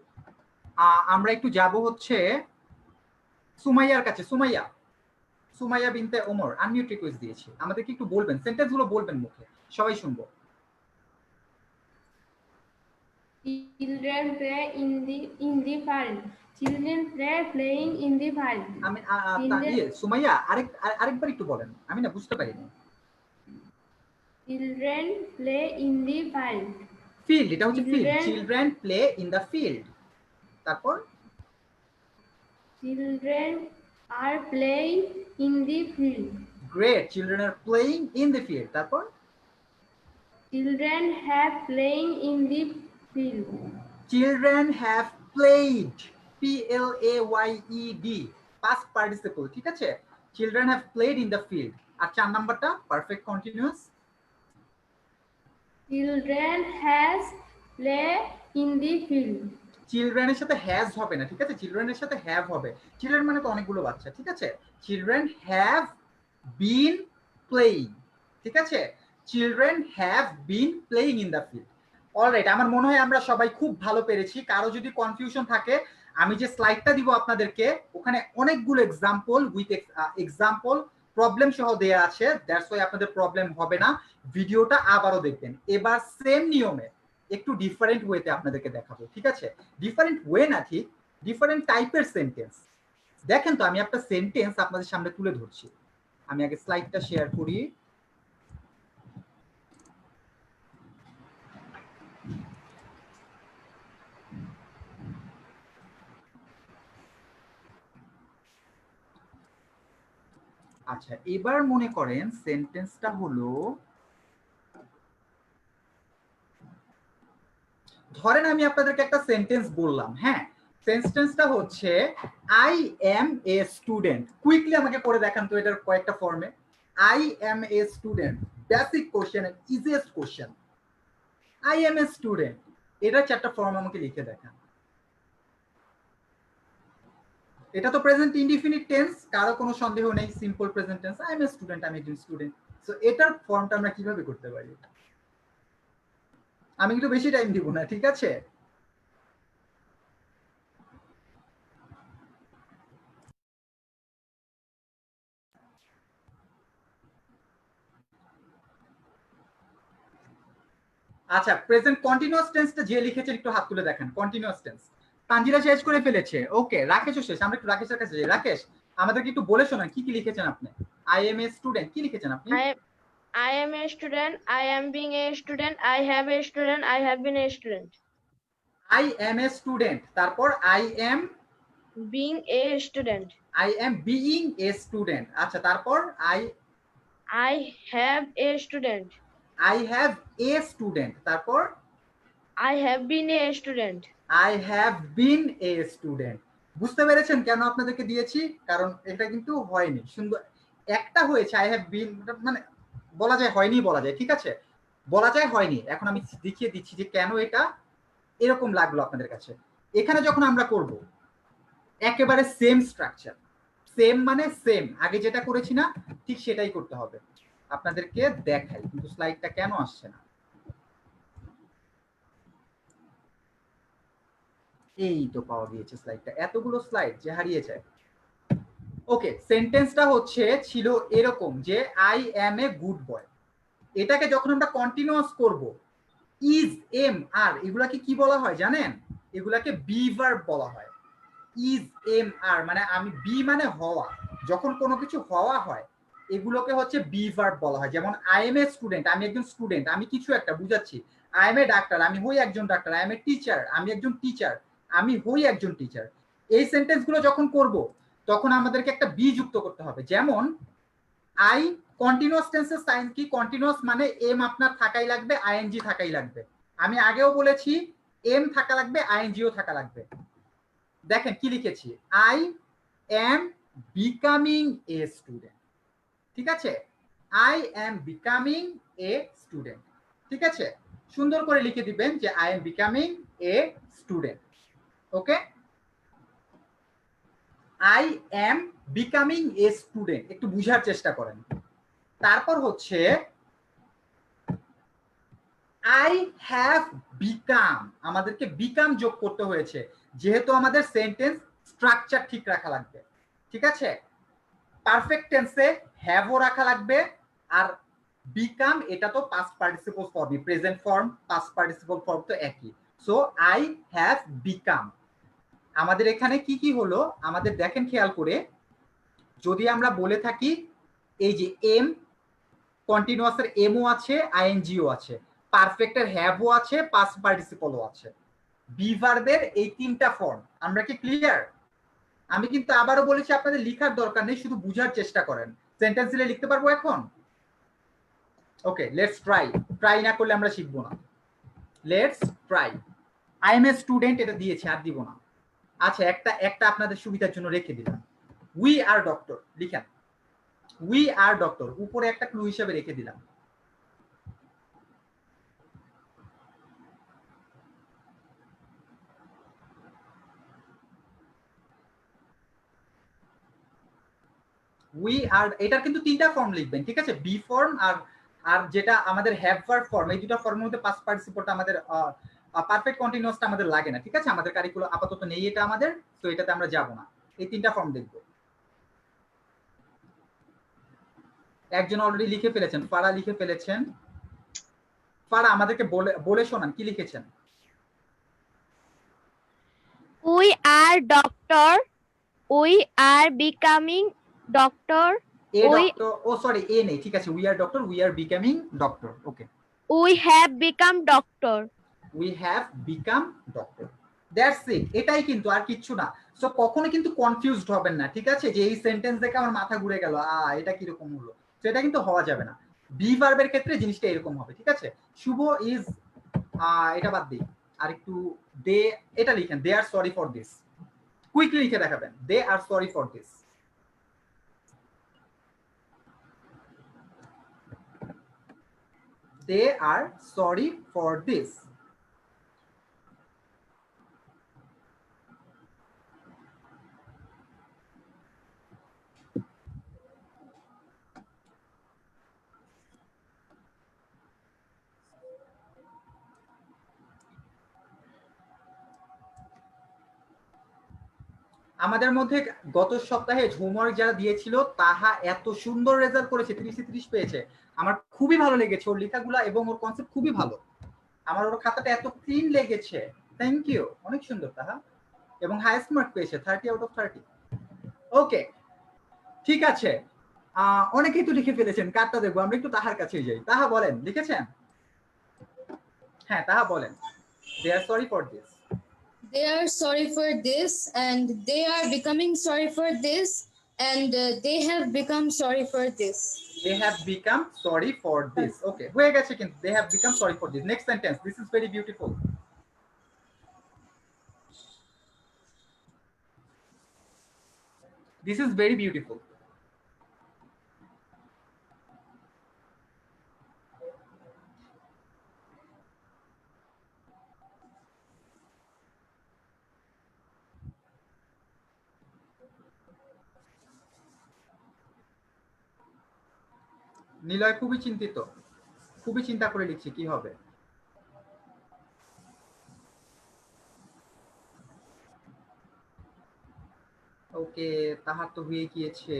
আমরা একটু যাব হচ্ছে সুমাইয়ার কাছে। সুমাইয়া বিনতে ওমর, আনমিউট রিকোয়েস্ট দিয়েছি। আমাদেরকে একটু বলবেন, সেন্টেন্সগুলো বলবেন মুখে, সবাই শুনবো। Children play in the field. Children play playing in the field. আমি Children- সুমাইয়া আরেকবার একটু বলেন, আমি না বুঝতে পারিনি। Children play in the field. Field, এটা হচ্ছে field. Children- children play in the field. তারপর Children are playing in the field. Great, children are playing in the field. তারপর Children have playing in the field. Children have played, PLAYED, past participle, ঠিক আছে? Children have played in the field. আর 4 নাম্বারটা perfect continuous. Children has play in the field. চিলড্রেনের সাথে হ্যাজ হবে না, ঠিক আছে? চিলড্রেনের সাথে হ্যাভ হবে। চিলড্রেন মানে তো অনেকগুলো বাচ্চা, ঠিক আছে? চিলড্রেন হ্যাভ বিন প্লেইং, ঠিক আছে? Children have been playing in the field. Alright, আমার মনে হয় আমরা সবাই খুব ভালো পেরেছি। কারো যদি কনফিউশন থাকে, আমি যে স্লাইডটা দিব আপনাদেরকে, ওখানে অনেকগুলো এক্সাম্পল উইথ এক্সাম্পল প্রবলেম সহ দেয়া আছে। দ্যাটস ওয়াই আপনাদের প্রবলেম হবে না। ভিডিওটা আবারও দেখবেন। এবার সেম নিয়মে একটু ডিফারেন্ট ওয়েতে আপনাদেরকে দেখাবো, ঠিক আছে? ডিফারেন্ট ওয়ে না, ঠিক ডিফারেন্ট টাইপের সেন্টেন্স। দেখেন তো, আমি একটা সেন্টেন্স আপনাদের সামনে তুলে ধরছি। আমি আগে স্লাইডটা শেয়ার করি। আচ্ছা, এবার মনে করেন সেন্টেন্সটা হলো, ধরেন আমি আপনাদেরকে একটা সেন্টেন্স বললাম, হ্যাঁ? সেন্টেন্সটা হচ্ছে I am a student. Quickly আমাকে পড়ে দেখান তো এটার কয়েকটা ফর্মে। I am a student, basic question, easiest question. I am a student, এটা 4টা ফর্ম আমাকে লিখে দেখান। এটা তো প্রেজেন্ট ইনডিফিনিট টেন্স, কারো কোনো সন্দেহ নেই। Simple present tense, I am a student, আমি একজন স্টুডেন্ট। সো এটার ফর্মটা আমরা কিভাবে করতে পারি? আমি কিন্তু বেশি টাইম দিব না, ঠিক আছে? আচ্ছা, প্রেজেন্ট কন্টিনিউয়াস টেন্সটা যে লিখেছেন একটু হাত তুলে দেখেন। কন্টিনিউয়াস টেন্স তানজিলা শেষ করে ফেলেছে। ওকে, রাকেশও শেষ। আমরা একটু রাকেশের কাছে যাই। রাকেশ, আমাদেরকে একটু বলে শোনান কি কি লিখেছেন আপনি। আই এম এ স্টুডেন্ট, কি লিখেছেন আপনি? I am a student. I am being a student. I have a student. I have been a student. I am a student, তারপর I am Being a student. Being a student. আচ্ছা, তারপর I have a student. I have a student, তারপর I have been a student. I have been a student. বুঝতে পেরেছেন কেন আপনাদেরকে দিয়েছি? কারণ এটা কিন্তু হয়নি। সুন্দর একটা হয়েছে, আই হ্যাভ বিন, মানে বলা যায় হয়নি, বলা যায়, ঠিক আছে? বলা যায় হয়নি। এখন আমি দেখিয়ে দিচ্ছি যে কেন এটা এরকম লাগলো আপনাদের কাছে। এখানে যখন আমরা করব একেবারে সেম স্ট্রাকচার, সেম মানে সেম, আগে যেটা করেছি না ঠিক সেটাই করতে হবে। আপনাদেরকে দেখাই, কিন্তু স্লাইডটা কেন আসছে না? এই তো পাওয়া গিয়েছে স্লাইডটা, এতগুলো স্লাইড যে হারিয়ে যায়। ওকে, সেন্টেন্সটা হচ্ছে ছিল এরকম যে I am a good boy. এটাকে যখন আমরা কন্টিনিউয়াস করব, ইজ, এম, আর, এগুলাকে কি বলা হয় জানেন? এগুলাকে বি ভার্ব বলা হয়। ইজ, এম, আর মানে আমি, বি মানে হওয়া, যখন কোনো কিছু হওয়া হয় এগুলোকে হচ্ছে বি ভার্ব বলা হয়। যেমন আই এম এ স্টুডেন্ট, আমি একজন স্টুডেন্ট, আমি কিছু একটা বুঝাচ্ছি। আই এম এ ডাক্তার, আমি হই একজন doctor. I am a teacher, আমি একজন টিচার, আমি হই একজন টিচার। এই সেন্টেন্সগুলো যখন করব তখন আমাদেরকে একটা বি যুক্ত করতে হবে। যেমন আই, কন্টিনিউয়াস টেন্সের সাইন কি? কন্টিনিউয়াস মানে এম আপনার থাকাই লাগবে, আইএনজি থাকাই লাগবে। আমি আগেও বলেছি এম থাকা লাগবে, আইএনজিও থাকা লাগবে। দেখেন কি লিখেছি, I am becoming a student. ঠিক আছে, I am becoming a student. ঠিক আছে, সুন্দর করে লিখে দিবেন যে I am becoming a student. Okay, I am becoming a student, একটু বুঝার চেষ্টা করেন। তারপর হচ্ছে আই হ্যাভ বিকাম, আমাদেরকে বিকাম যোগ করতে হয়েছে যেহেতু আমাদের সেন্টেন্স স্ট্রাকচার ঠিক রাখা লাগবে। ঠিক আছে, পারফেক্ট টেন্সে হ্যাভও রাখা লাগবে, আর বিকাম এটা তো পাস্ট পার্টিসিপল ফর্মই, present form past participle form তো একই। So I have become. আমাদের এখানে কি কি হলো আমাদের দেখেন খেয়াল করে, যদি আমরা বলে থাকি এই যে এম, কন্টিনিউয়াসের এমও আছে, আইএনজিও আছে, পারফেক্টের হ্যাভও আছে, পাস্ট পার্টিসিপলও আছে। বি ভার্বের এই তিনটা ফর্ম। আমরা কি ক্লিয়ার? আমি কিন্তু আবারও বলেছি আপনাদের লেখার দরকার নেই, শুধু বুঝার চেষ্টা করেন। সেন্টেন্স দিলে লিখতে পারবো এখন? ওকে, লেটস ট্রাই। ট্রাই না করলে আমরা শিখবো না। Let's try. I am a student এটা দিয়েছে, আর দিব না। আচ্ছা, একটা আপনাদের সুবিধার জন্য রেখে দিলাম। উই আর ডক্টর লিখেন। উই আর ডক্টর উপরে একটা ক্লু হিসেবে রেখে দিলাম। উই আর, এটার কিন্তু তিনটা ফর্ম লিখবেন। ঠিক আছে, বি ফর্ম আর আর যেটা আমাদের হ্যাভ ভার্ব ফর্ম, এই দুটো ফর্মের মধ্যে পাস্ট পার্টিসিপলটা আমাদের পারফেক্ট কন্টিনিউয়াসটা আমাদের লাগে না। ঠিক আছে, আমাদের কারিকুলাম আপাতত নেই এটা আমাদের, তো এটাতে আমরা যাব না। এই তিনটা ফর্ম দেখব। একজন অলরেডি লিখে ফেলেছেন, ফারা লিখে ফেলেছেন। ফারা আমাদেরকে বলে বলে শোনান কি লিখেছেন। We are doctor. We are becoming doctor. A We doctor, oh sorry a নেই, ঠিক আছে, we are doctor, we are becoming doctor. Okay, we have become doctor. We have become doctor. That's it, এটাই কিন্তু, আর কিচ্ছু না। সো কখনো কিন্তু কনফিউজড হবেন না। ঠিক আছে, যে এই সেন্টেন্স দেখে আমার মাথা ঘুরে গেল, এটা কিরকম হলো, তো এটা কিন্তু হওয়া যাবে না। বি ভার্বের ক্ষেত্রে জিনিসটা এরকম হবে। ঠিক আছে, শুভ ইজ, এটা বাদ দিই, আর একটু দে, এটা লিখেন, they are sorry for this. Quickly লিখে দেখাবেন, they are sorry for this. They are sorry for this. আমাদের মধ্যে গত সপ্তাহে হোমওয়ার্ক যারা দিয়েছিল তাহা এত সুন্দর রেজাল্ট করেছে, 30-30 পেয়েছে। আমার খুবই ভালো লেগেছে ওর লেখাগুলা, এবং ওর কনসেপ্ট খুবই ভালো। আমার ওর খাতাটা এত ক্লিন লেগেছে। থ্যাংক ইউ, অনেক সুন্দর তাহা। এবং হাইয়েস্ট মার্ক পেয়েছে 30/30। ওকে, ঠিক আছে। অনেকেই তো লিখে ফেলেছেন, কারটা দেখবো আমরা, একটু তাহার কাছেই যাই। তাহা বলেন, লিখেছেন? হ্যাঁ, তাহা বলেন। They are sorry for this. They are sorry for this, and they are becoming sorry for this, and they have become sorry for this. They have become sorry for this. Okay, হয়ে গেছে কিন্তু, they have become sorry for this. Next sentence, this is very beautiful. This is very beautiful. Niloy খুবই চিন্তিত, খুবই চিন্তা করে লিখছে কি হবে। ওকে, তাহার তো হয়ে গিয়েছে।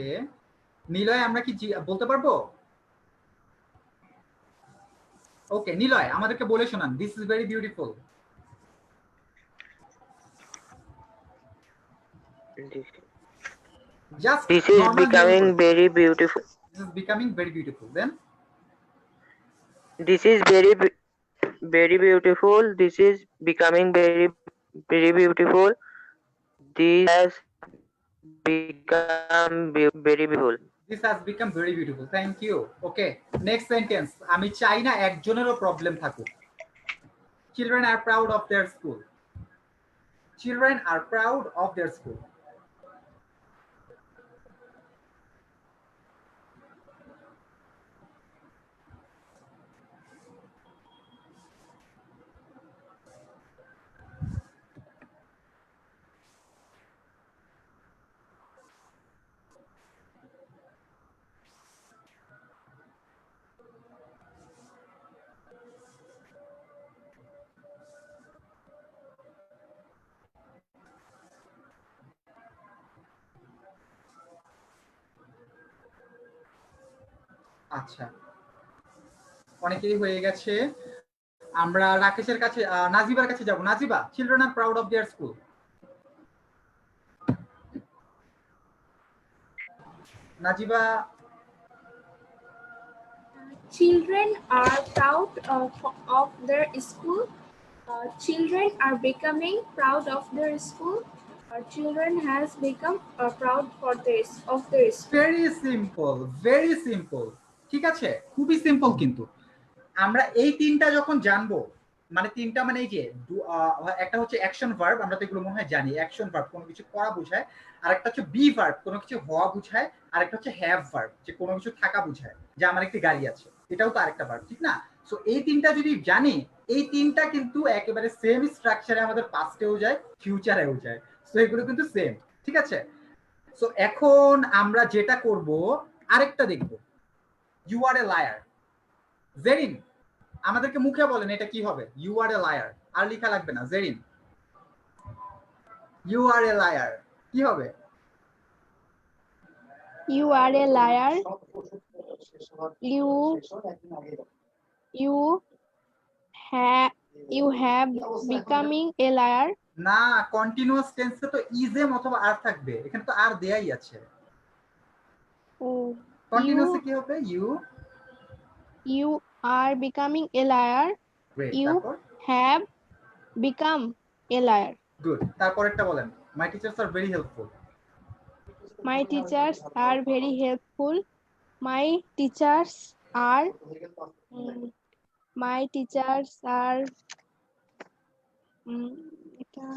নিলয় আমরা কি বলতে পারবো? ওকে নিলয় আমাদেরকে বলে শোনান, this is very beautiful. Just This is normal becoming name. very beautiful. This is becoming very beautiful. Then This is very beautiful. This is becoming very beautiful. This has become very beautiful. this has become very beautiful. Thank you. Okay, next sentence. আমি চাই না একজনেরও প্রবলেম থাকুক। Children are proud of their school. Children are proud of their school. আচ্ছা, অনেকেরই হয়ে গেছে। আমরা রাকেশের কাছে, নাজিবার কাছে যাব। Najiba, children are proud of their school. Najiba, Children are proud of their school. Children are becoming proud of their school. Children has become proud of their school. Very simple, very simple. ঠিক আছে, খুবই সিম্পল। কিন্তু আমরা এই তিনটা যখন জানবো, মানে তিনটা মানে এই যে একটা হচ্ছে অ্যাকশন ভার্ব, আমরা তো এগুলো মনে হয় জানি। অ্যাকশন ভার্ব কোনো কিছু করা বোঝায়, আর একটা হচ্ছে বি ভার্ব কোনো কিছু হওয়া বোঝায়, আর একটা হচ্ছে হ্যাভ ভার্ব যে কোনো কিছু থাকা বোঝায়, যে আমার একটি গাড়ি আছে, এটাও তো আরেকটা ভার্ব, ঠিক না? সো এই তিনটা যদি জানি, এই তিনটা কিন্তু একেবারে সেম স্ট্রাকচারে আমাদের পাস্টেও যায়, ফিউচারেও যায়। সো এগুলো কিন্তু সেম, ঠিক আছে? সো এখন আমরা যেটা করব, আরেকটা দেখব, you are a liar. Zerin আমাদেরকে মুখে বলেন এটা কি হবে। ইউ আর এ লায়ার, আর লেখা লাগবে না। Zerin, you are a liar কি হবে? You are a liar. You have becoming a liar. না, কন্টিনিউয়াস টেন্সে তো ইজেম অথবা আর থাকবে, এখানে তো আর দেয়াই আছে। Oh, কন্টিনিউয়াসে কি হবে? you are becoming a liar. Great, You তারপর have become a liar. Good, তারপরেরটা বলেন। My teachers are very helpful. My teachers are very helpful. My teachers are এটা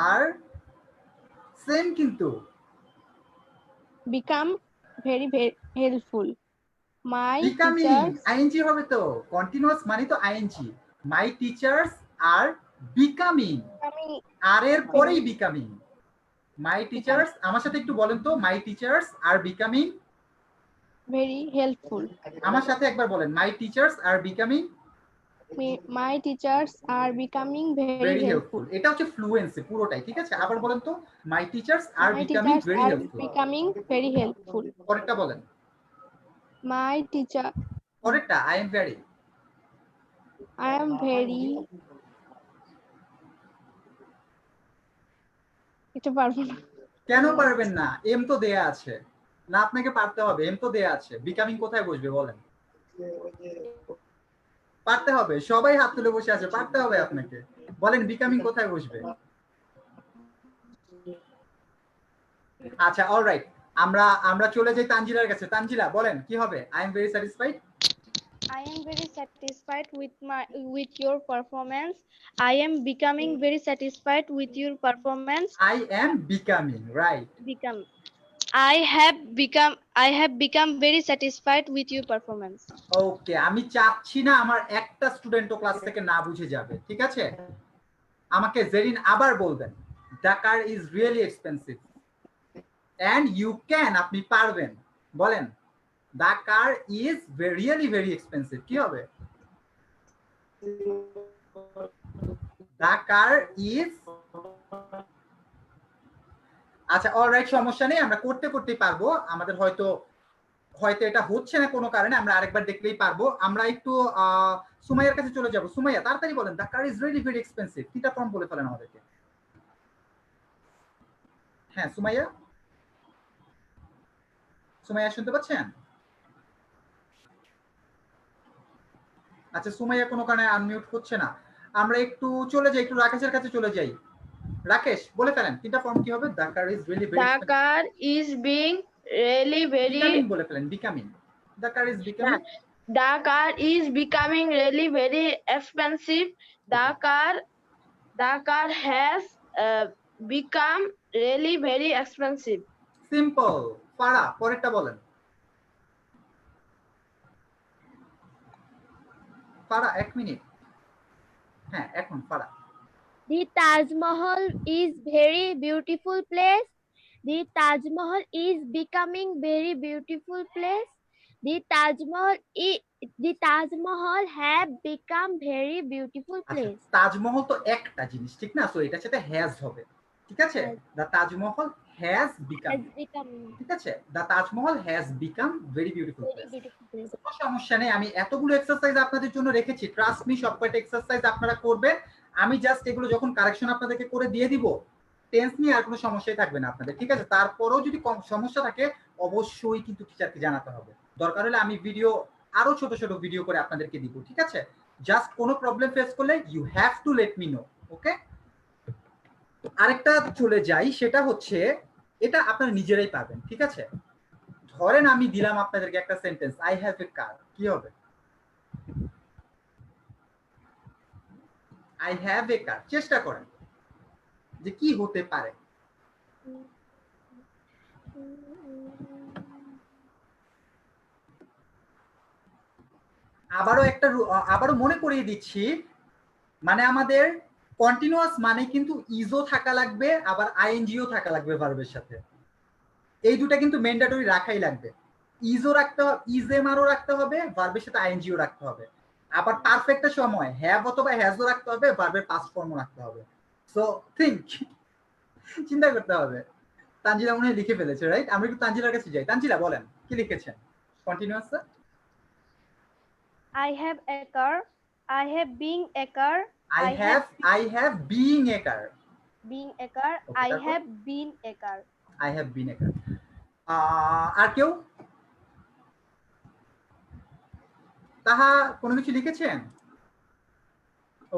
আর সেম কিন্তু become very helpful. My becoming teachers ING হবে তো, কন্টিনিউয়াস মানে তো ING. My teachers are becoming, becoming আর এর পরেই বিকামিং। মাই টিচার্স, আমার সাথে একটু বলেন তো, my teachers are becoming. very helpful. আমার সাথে একবার বলেন, my teachers are becoming My teachers are becoming very very helpful. Helpful. এটা হচ্ছে ফ্লুয়েন্সি পুরোটাই, ঠিক আছে? আবার বলেন তো, my teachers are My becoming teachers very are helpful. becoming very helpful. পরেরটা বলেন। My teacher, পরেরটা I am very. I am very. এটা পারবো না। কেন পারবেন না? এম তো দেয়া আছে না, আপনাকে পারতে হবে। এম তো দেয়া আছে, বিকামিং কোথায় বসবে বলেন? পারতে হবে, সবাই হাত তুলে বসে আছে, পারতে হবে আপনাকে। বলেন বিকামিং কোথায় বসবে? আচ্ছা, অলরাইট, আমরা চলে যাই তানজিলার কাছে। তানজিলা বলেন কি হবে? I am very satisfied. I am very satisfied with your performance. I am becoming very satisfied with your performance. I am becoming, right. I have become very satisfied with your performance. ওকে, আমি চাচ্ছি না আমার একটা স্টুডেন্টও ক্লাস থেকে না বুঝে যাবে, ঠিক আছে? আমাকে জেরিন আবার বলবেন, the car is really expensive and you can, আপনি পারবেন। বলেন the car is really very expensive, কি হবে? দ্য কার ইজ, আচ্ছা অলরাইট, সমস্যা নেই, আমরা করতে করতেই পারবো। আমাদের হয়তো এটা হচ্ছে না কোনো কারণে, আমরা আরেকবার দেখলেই পারবো। আমরা একটু সুমাইয়ার কাছে চলে যাব। সুমাইয়া তাড়াতাড়ি বলেন, the car is really very expensive, তিনটা ফর্ম বলে ফেলেন আমাদেরকে। হ্যাঁ সুমাইয়া, সুমাইয়া শুনতে পাচ্ছেন? আচ্ছা সুমাইয়া কোনো কারণে আনমিউট হচ্ছে না। আমরা একটু চলে যাই, একটু রাকেশের কাছে চলে যাই। রাকেশ বলে ফেলেন তিনটা ফর্ম কি হবে? The car is really very, The car is being really becoming very বলে ফেলেন, becoming. The car is becoming, the car is becoming really very expensive. The car has become really very expensive. Simple. পারা পরেরটা বলেন। পারা এক মিনিট, হ্যাঁ এখন পারা। The Taj Mahal is very beautiful place. The Taj Mahal is becoming very beautiful place. The Taj Mahal have become very beautiful আচ্ছা place. তাজমহল তো একটা জিনিস, ঠিক না? সো এটার সাথে হ্যাজ হবে, ঠিক আছে? The Taj Mahal has become, Has become ঠিক আছে? The Taj Mahal has become very beautiful very place. beautiful place. কোনো সমস্যা নেই, আমি এতগুলো এক্সারসাইজ আপনাদের জন্য রেখেছি, ট্রাস্ট মি সবকটা এক্সারসাইজ আপনারা করবেন। আমি জাস্ট এগুলো যখন কারেকশন আপনাদেরকে করে দিয়ে দিব, টেন্স নিয়ে আর কোনো সমস্যাই থাকবে না আপনাদের, ঠিক আছে? তারপরেও যদি কম সমস্যা থাকে অবশ্যই কিন্তু টিচারকে জানাতে হবে। দরকার হলে আমি ভিডিও আরো ছোট ছোট ভিডিও করে আপনাদেরকে দিব, ঠিক আছে? জাস্ট কোনো প্রবলেম ফেস করলে you have to let me know, okay? আরেকটা চলে যাই, সেটা হচ্ছে এটা আপনারা নিজেরাই পারবেন, ঠিক আছে? ধরেন আমি দিলাম আপনাদেরকে একটা সেন্টেন্স, আই হ্যাভ এ কার, কি হবে? আই হ্যাভ এ কার, চেষ্টা করেন যে কি হতে পারে। আবারও মনে করিয়ে দিচ্ছি, মানে আমাদের কন্টিনিউয়াস মানে কিন্তু ইজও থাকা লাগবে, আবার আইএনজিও থাকা লাগবে ভার্বের সাথে। এই দুটো কিন্তু ম্যান্ডেটরি রাখাই লাগবে। ইজও রাখতে হবে, ইজএমআরও রাখতে হবে, ভার্বের সাথে আইএনজিও রাখতে হবে। আবার পারফেক্টের সময় হ্যাভ অথবা হ্যাজও রাখতে হবে, ভার্বের পাস্ট ফর্মও রাখতে হবে। সো থিংক, চিন্তা করতে হবে। তানজিলা মনে হয় লিখে ফেলেছে, রাইট? আমরা একটু তানজিলার কাছে যাই। তানজিলা বলেন কি লিখেছেন continuous? I have a car. I have been a car. I have being a car. Being a car. Okay, I তারপর? have been a car. I have been a car. আর কেউ তাহা কোনো কিছু লিখেছেন?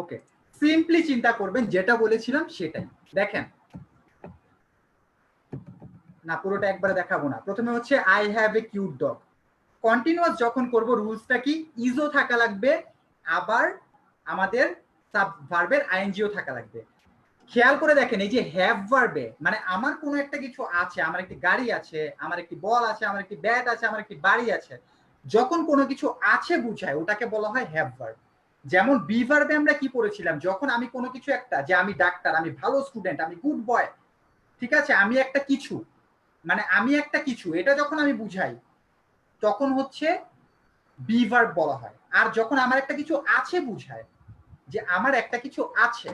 ওকে, সিম্পলি চিন্তা করবেন, যেটা বলেছিলাম সেটাই। দেখেন না, পুরোটা একবারে দেখাবো না। প্রথমে হচ্ছে I have A cute dog. Continuous যখন করব রুলসটা কি? ইজও থাকা লাগবে, আবার আমাদের সাব ভার্বের আইএনজিও থাকা লাগবে। খেয়াল করে দেখেন, এই যে হ্যাভ ভার্বে মানে আমার কোনো একটা কিছু আছে, আমার একটি গাড়ি আছে, আমার একটি বল আছে, আমার একটি ব্যাট আছে, আমার একটি বাড়ি আছে, যখন কোনো কিছু আছে বুঝায় ওটাকে বলা হয় হ্যাভ ভার্ব। যেমন বি ভার্বে আমরা কি পড়েছিলাম? যখন আমি কোনো কিছু একটা, যে আমি ডাক্তার, আমি ভালো স্টুডেন্ট, আমি গুড বয়, ঠিক আছে, আমি একটা কিছু, মানে আমি একটা কিছু, এটা যখন আমি বুঝাই তখন হচ্ছে বি ভার্ব বলা হয়। আর যখন আমার একটা কিছু আছে বুঝায়, যে আমার একটা কিছু আছে,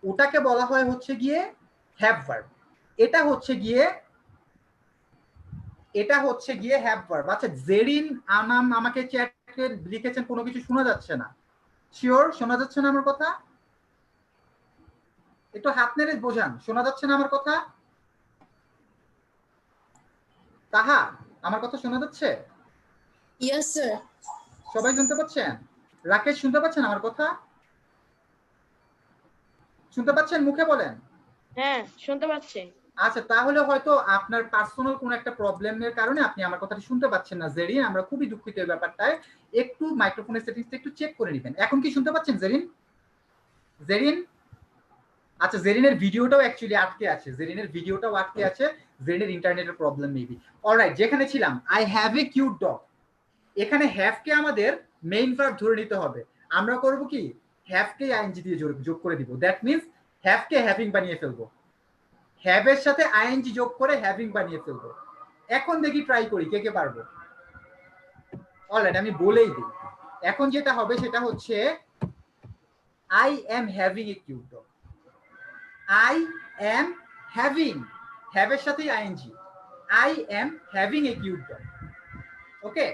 ওটাকে বলা হয় হচ্ছে গিয়ে হ্যাভ ভার্ব। এটা হচ্ছে গিয়ে হ্যাভ ভার্ব। আচ্ছা জেরিন আনাম আমাকে চ্যাটে লিখেছেন কোনো কিছু শোনা যাচ্ছে না। শিওর শোনা যাচ্ছে না আমার কথা? একটু হাত নেড়ে বোঝান, শোনা যাচ্ছে না আমার কথা? তাহা আমার কথা শোনা যাচ্ছে? Yes, sir. সবাই শুনতে পাচ্ছেন? রাকেশ শুনতে পাচ্ছেন আমার কথা? শুনতে পাচ্ছেন? মুখে বলেন। হ্যাঁ শুনতে পাচ্ছি। আচ্ছা তাহলে হয়তো আপনার পার্সোনাল কোনো একটা প্রবলেমের কারণে আপনি আমার কথাটা শুনতে পাচ্ছেন না জেরিন, আমরা খুবই দুঃখিত এই ব্যাপারটায়। একটু মাইক্রোফোনের সেটিংসটা একটু চেক করে নেবেন। এখন কি শুনতে পাচ্ছেন জেরিন? আচ্ছা জেরিনের ভিডিওটাও অ্যাকচুয়ালি আটকে আছে, জেরিনের ইন্টারনেটের প্রবলেম মেবি। অলরাইট, যেখানে ছিলাম, I have A cute dog. এখানে হ্যাভ কে আমাদের মেইন ভার্ব ধরে নিতে হবে। আমরা করব কি? হ্যাভ কে আইএনজি দিয়ে যোগ করে দিব। That means have K having বানিয়ে ফেলবো, হ্যাভ এর সাথে আইএনজি যোগ করে হ্যাভিং বানিয়ে ফেলবো। এখন দেখি ট্রাই করি কে কে পারবো। অলরাইট, আমি বলেই দিই। এখন যেটা হবে সেটা হচ্ছে I am having a cute dog. I am having, have এর সাথে ing, I am having a cute dog. Okay,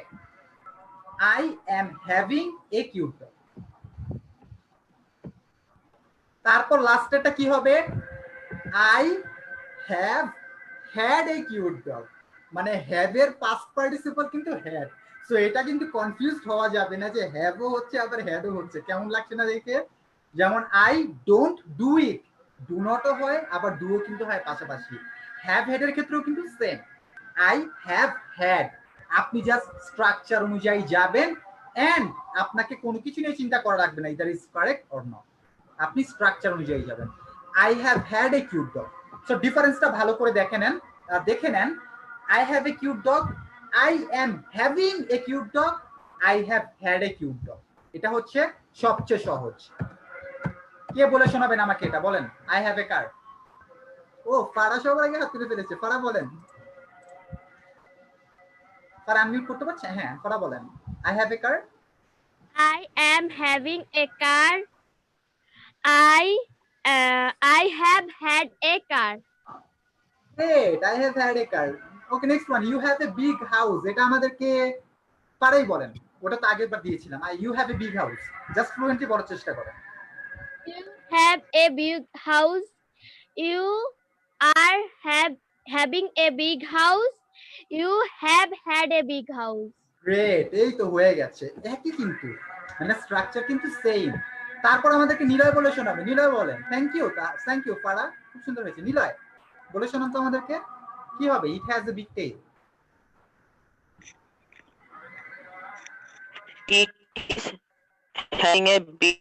I am having a cute dog. তারপর লাস্টেরটা কি হবে? I have had a cute dog, মানে have এর past participle কিন্তু had, সো এটা কিন্তু কনফিউজড হওয়া যাবে না যে have ও হচ্ছে আবার had ও হচ্ছে। কেমন লাগছে না দেখে? যেমন I don't do it, do not ও হয় আবার do ও কিন্তু হয় পাশাপাশি। have had এর ক্ষেত্রেও কিন্তু সেম, I have had। আপনি জাস্ট স্ট্রাকচার অনুযায়ী যাবেন এন্ড আপনাকে কোনো কিছু নিয়ে চিন্তা করা লাগবে না either is correct or not, আপনি স্ট্রাকচার অনুযায়ী যাবেন। I have had a cute dog, so ডিফারেন্সটা ভালো করে দেখে নেন। I have a cute dog, I am having a cute dog, I have had a cute dog। এটা হচ্ছে সবচেয়ে সহজ। কে বলে শোনাবেন আমাকে এটা বলেন? I have a car। ও ফারা সবার আগে হাত তুলে ফেলেছে, ফারা বলেন। ফারা আনমিউট করতে পারছেন? হ্যাঁ, ফারা বলেন। I have a car, I am having a car. I have had a car. great, I have had a car। Okay, next one, you have a big house। এটা আমাদেরকে পারাই বলেন, ওটা তো আগের বার দিয়েছিলাম। You have a big house, just fluently বলার চেষ্টা করেন। You have a big house. You are having a big house. You have had a big house. Great, এই তো হয়ে গেছে। একই কিন্তু, মানে স্ট্রাকচার কিন্তু সেম। তারপর আমাদেরকে নিলয় বলে শোনাবে। নিলয় বলেন। থ্যাংক ইউ ফারা, খুব সুন্দর হয়েছে। নিলয় বলে শোনান তো আমাদেরকে কি হবে? It has a big tail. It is having a big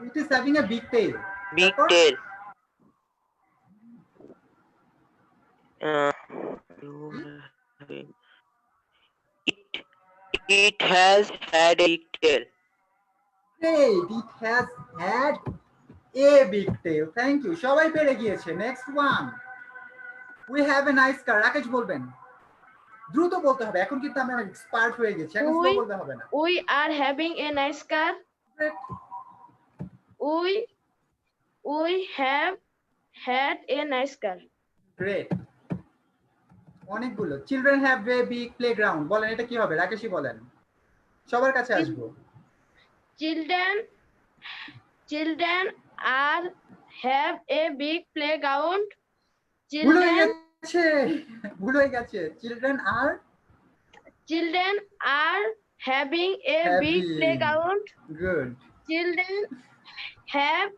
It is having a big tail. tail. It has had a big tail. Great, it has had a big tail. Thank you, সবাই পেরে গিয়েছে। Next one, we have a nice car। Rakesh বলবেন। দ্রুত বলতে হবে, এখন কিন্তু আমরা এক্সপার্ট হয়ে গেছি, এখন স্লো বলতে হবে না। We are having a nice car. We have had a nice car. Great, অনেকগুলো। Children have a big playground, বলেন এটা কি হবে? রাকেশই বলেন, সবার কাছে আসবো। Children are have a big playground. ভুল হয়ে গেছে। Children are having a big playground. Good. Children have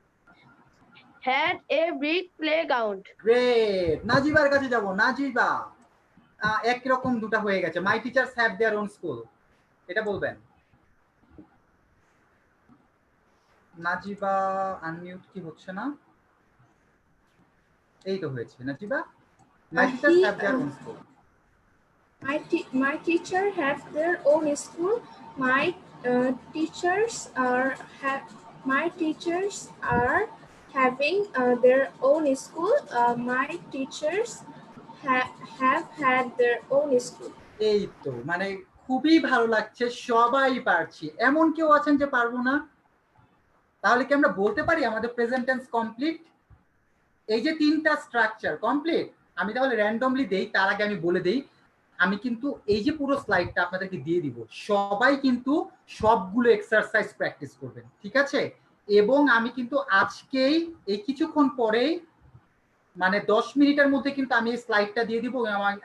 had a big playground. Great, নাজিবার কাছে যাব। নাজিবা, এক রকম দুটা হয়ে গেছে। My teachers have their own school, এটা বলবেন। নাজিবা আনমিউট কি হচ্ছে না? এই তো হয়েছে। Najiba, my teachers have their own school. My teacher have their own school. My teachers are having their own school. My teachers have had their own school. এই তো, মানে খুবই ভালো লাগছে, সবাই পারছি। এমন কেউ আছেন যে পারবো না? তাহলে কি আমরা বলতে পারি আমাদের প্রেজেন্ট টেন্স কমপ্লিট? এই যে তিনটা স্ট্রাকচার কমপ্লিট। আমি তাহলে র্যান্ডমলি দেই, তার আগে আমি বলে দেই, আমি কিন্তু এই যে পুরো স্লাইডটা আপনাদেরকে দিয়ে দিব, সবাই কিন্তু সবগুলো এক্সারসাইজ প্র্যাকটিস করবেন, ঠিক আছে? এবং আমি কিন্তু আজকেই এই কিছুক্ষণ পরেই, মানে 10 মিনিটের মধ্যে কিন্তু আমি এই স্লাইডটা দিয়ে দিব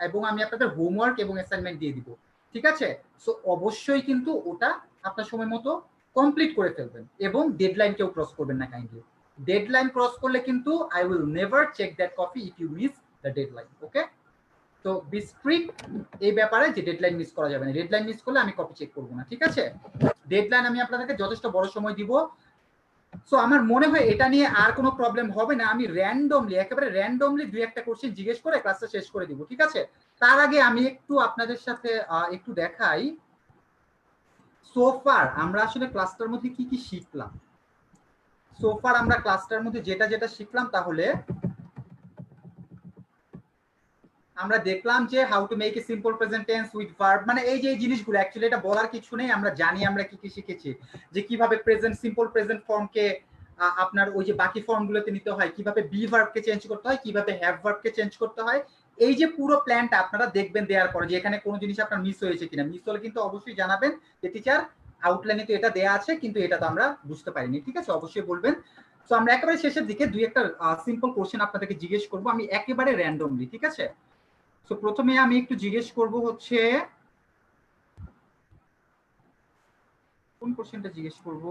এবং আমি আপনাদের হোমওয়ার্ক এবং অ্যাসাইনমেন্ট দিয়ে দিব, ঠিক আছে? সো অবশ্যই কিন্তু ওটা আপনার সময় মতো কমপ্লিট করে ফেলবেন এবং ডেডলাইন কেউ ক্রস করবেন না কাইন্ডলি। ডেডলাইন ক্রস করলে কিন্তু I will never check that copy if you miss the deadline. Okay, তো বি স্ট্রিক্ট এই ব্যাপারে যে ডেডলাইন মিস করা যাবে না। ডেডলাইন মিস করলে আমি কপি চেক করব না, ঠিক আছে? ডেডলাইন আমি আপনাদেরকে যথেষ্ট বড় সময় দিব। সো আমার মনে হয় এটা নিয়ে আর কোনো প্রবলেম হবে না। আমি একেবারে র্যান্ডমলি দুই একটা কোশ্চেন জিজ্ঞেস করে ক্লাসটা শেষ করে দিব, ঠিক আছে? তার আগে আমি একটু আপনাদের সাথে একটু দেখাই সোফার আমরা আসলে ক্লাসটার মধ্যে কি কি শিখলাম। সোফার আমরা ক্লাসটার মধ্যে যেটা যেটা শিখলাম, তাহলে আমরা দেখলাম যে how to make a simple present tense with verb, মানে এই যে জিনিসগুলো অ্যাকচুয়ালি এটা বলার কিছু নেই, আমরা জানি আমরা কি কি শিখেছি, যে কিভাবে প্রেজেন্ট সিম্পল প্রেজেন্ট ফর্মকে আপনার ওই যে বাকি ফর্মগুলোতে নিতে হয়, কিভাবে বি ভার্বকে চেঞ্জ করতে হয়, কিভাবে হ্যাভ ভার্বকে চেঞ্জ করতে হয়। এই যে পুরো প্ল্যানটা আপনারা দেখবেন দেওয়ার পরে যে এখানে কোনো জিনিস আপনার মিস হয়েছে কিনা, মিস হলে কিন্তু অবশ্যই জানাবেন যে টিচার আউটলাইনে তো এটা দেয়া আছে কিন্তু এটা তো আমরা বুঝতে পারিনি, ঠিক আছে, অবশ্যই বলবেন। তো আমরা একেবারে শেষের দিকে দুই একটা সিম্পল কোশ্চেন আপনাদেরকে জিজ্ঞেস করব আমি একেবারে র্যান্ডমলি, ঠিক আছে। তো প্রথমে আমি একটু জিজ্ঞেস করব হচ্ছে কোন কোশ্চেনটা জিজ্ঞেস করব।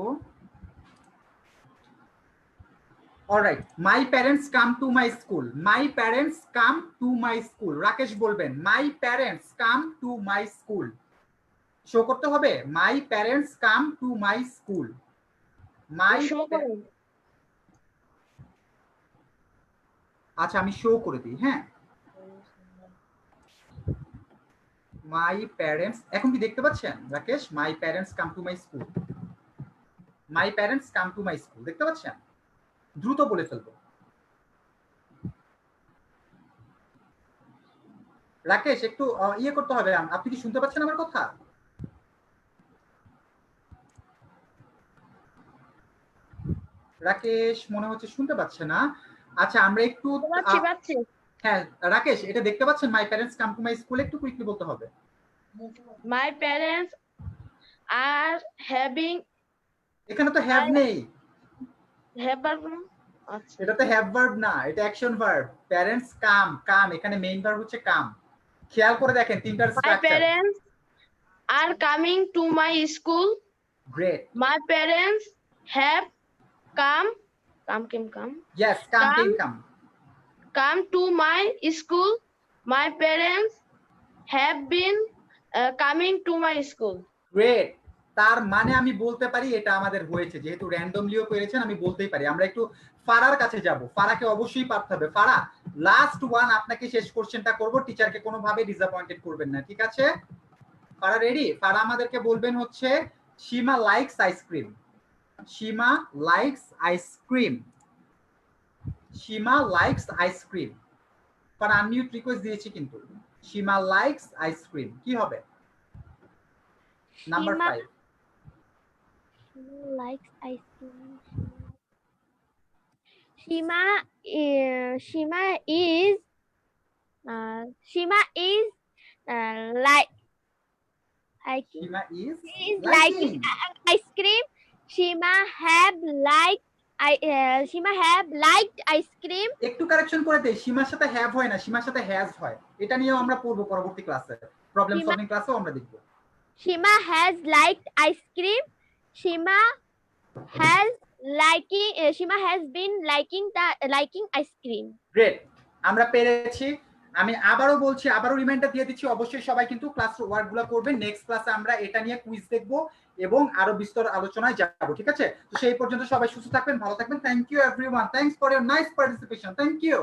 Alright, my parents come to my school, my parents come to my school. Rakesh বলবেন my parents come to my school, show করতে হবে my parents come to my school. My, আচ্ছা আমি শো করে দিই, হ্যাঁ। মাই প্যারেন্টস, এখন কি দেখতে পাচ্ছেন Rakesh? My parents come to my school, my parents come to my school দেখতে পাচ্ছেন? দ্রুত বলে ফেলবো। রাকেশ একটু ইয়ে করতে হবে, আপনি কি শুনতে পাচ্ছেন আমার কথা? রাকেশ মনে হচ্ছে শুনতে পাচ্ছে না। আচ্ছা আমরা একটু, হ্যাঁ রাকেশ এটা দেখতে পাচ্ছেন my parents come to my school, একটু কুইকলি বলতে হবে। My parents are having, এখানে তো হ্যাভ নেই, have, আচ্ছা এটা তো হ্যাভ ভার্ব না, এটা অ্যাকশন ভার্ব। প্যারেন্টস কাম, কাম এখানে মেইন ভার্ব হচ্ছে কাম। খেয়াল করে দেখেন তিনটার my structure. parents are coming to my school. Great, My parents have come, yes come came come, come to my school. My parents have been coming to my school. Great. তার মানে আমি বলতে পারি এটা আমাদের হয়েছে, যেহেতু র্যান্ডমলিও পেরেছেন আমি বলতেই পারি। আমরা একটু ফারার কাছে যাব, ফারাকে অবশ্যই পারতে হবে। ফারা লাস্ট ওয়ান, আপনাকে শেষ কোশ্চেনটা করব, টিচারকে কোনোভাবে ডিসঅ্যাপয়েন্টেড করবেন না, ঠিক আছে? ফারা রেডি? ফারা আমাদেরকে বলবেন হচ্ছে সীমা লাইকস আইসক্রিম, সীমা লাইকস আইসক্রিম, সীমা লাইকস আইসক্রিম। ফারা আনমিউট রিকোয়েস্ট দিয়েছি কিন্তু। সীমা লাইকস আইসক্রিম কি হবে? Number 5 likes ice cream. Shima is like Shima is liking ice cream. Shima have liked ice cream. একটু কারেকশন করে দেই, সীমার সাথে হ্যাভ হয় না, সীমার সাথে হ্যাজ হয়। এটা নিয়েও আমরা পড়বো পরবর্তী ক্লাসে, প্রবলেম সলভিং ক্লাসেও আমরা দেখব। Shima has liked ice cream. Shima has been liking ice cream. Great, আমরা পেরেছি। আমি আবারও বলছি, আবারও রিমাইন্ডার দিয়ে দিচ্ছি, অবশ্যই সবাই কিন্তু ক্লাস ওয়ার্কগুলো করবেন। নেক্সট ক্লাসে আমরা এটা নিয়ে কুইজ দেখব এবং আরো বিস্তর আলোচনায় যাব, ঠিক আছে? তো সেই পর্যন্ত সবাই সুস্থ থাকবেন, ভালো থাকবেন। Thank you everyone, thanks for your nice participation, thank you.